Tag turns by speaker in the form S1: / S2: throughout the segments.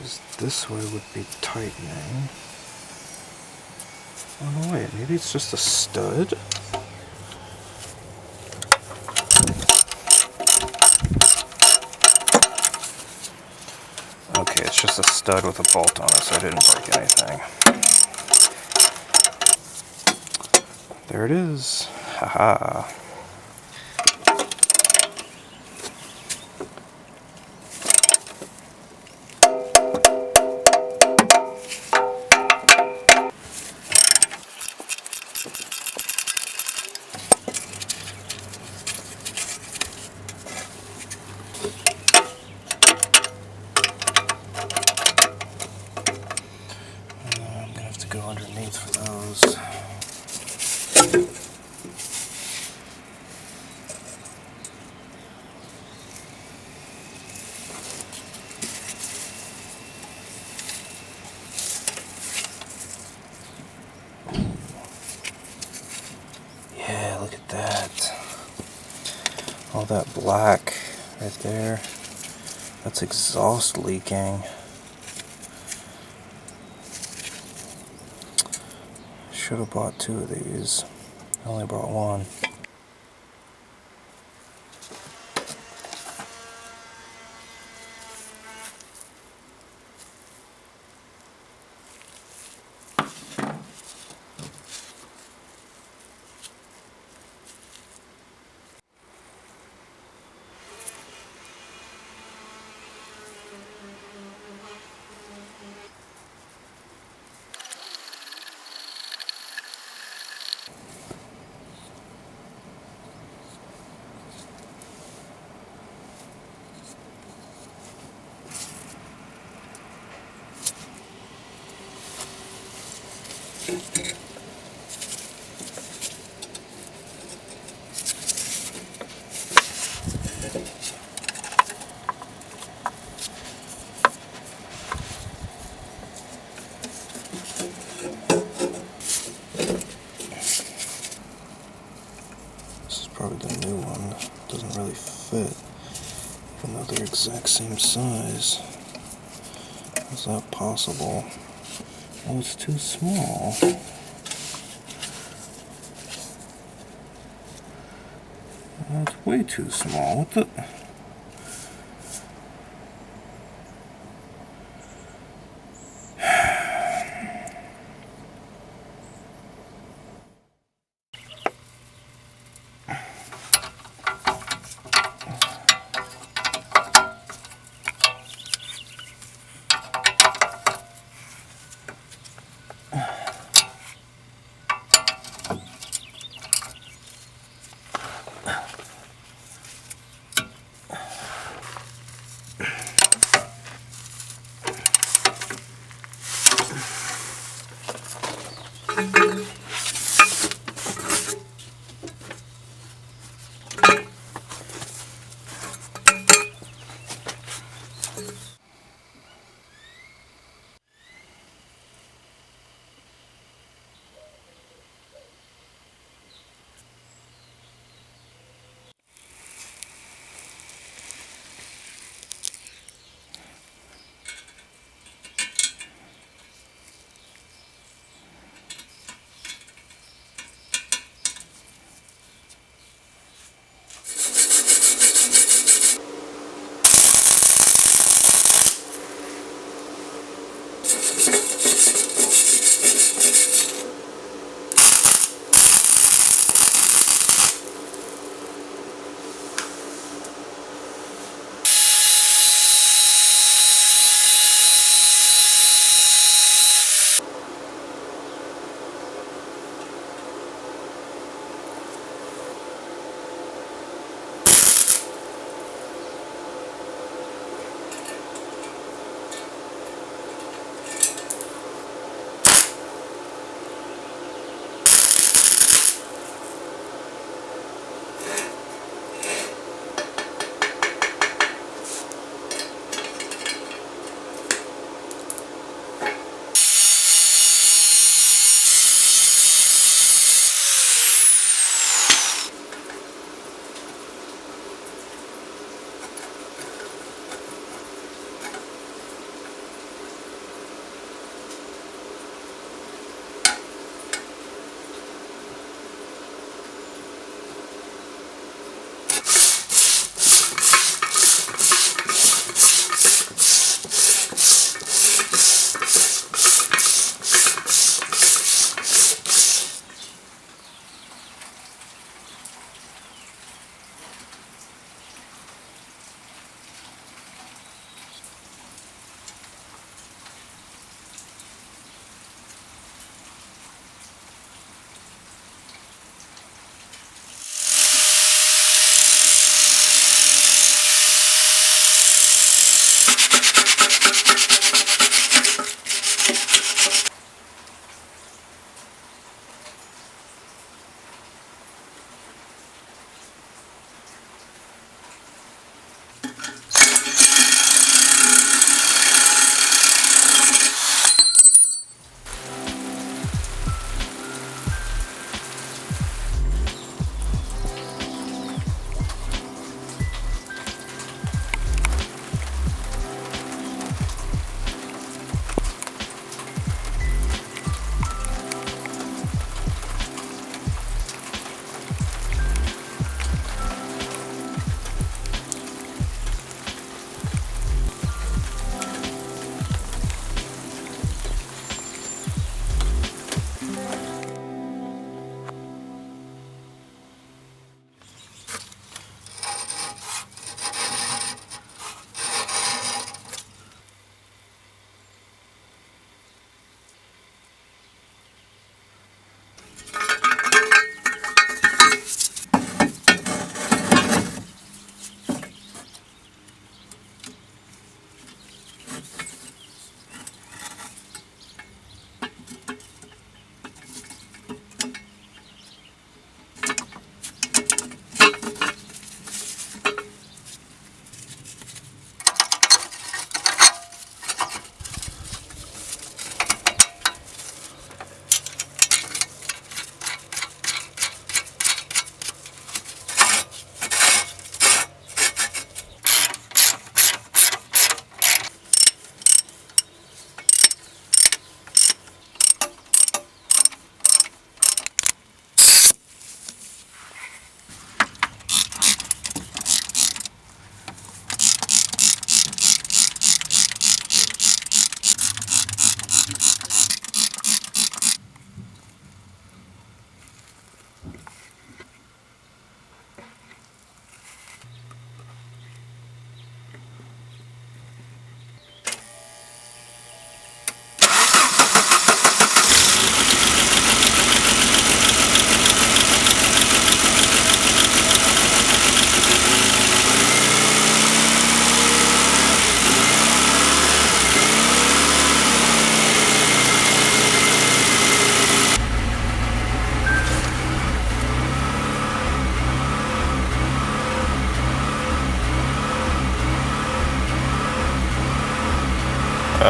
S1: Because this way would be tightening. Oh no, wait, maybe it's just a stud? Okay, it's just a stud with a bolt on it, so I didn't break anything. There it is. Haha. I'm gonna have to go underneath for those. Yeah, look at that. All that black right there. That's exhaust leaking. Should have bought 2 of these. I only bought 1. This is probably the new one. Doesn't really fit, even though they're exact same size. How's that possible? Oh, it's too small. It's way too small. What the?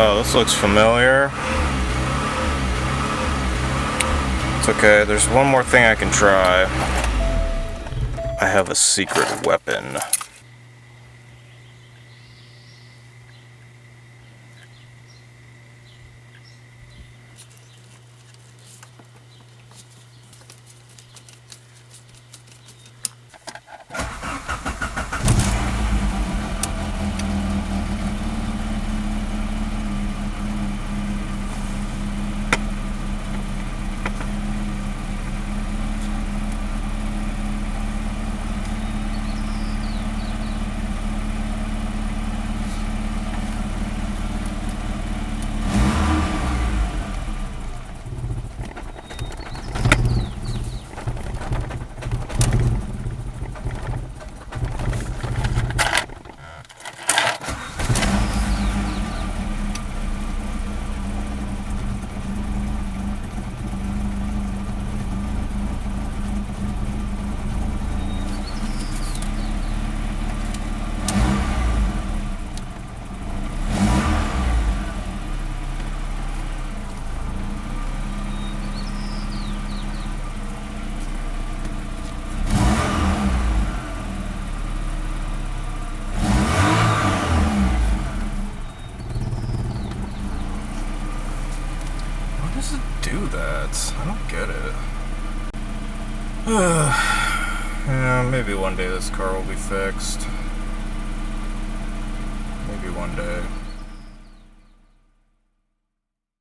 S1: Oh, this looks familiar. It's okay, there's one more thing I can try. I have a secret weapon. Why does it do that? I don't get it. Yeah, maybe one day this car will be fixed. Maybe one day.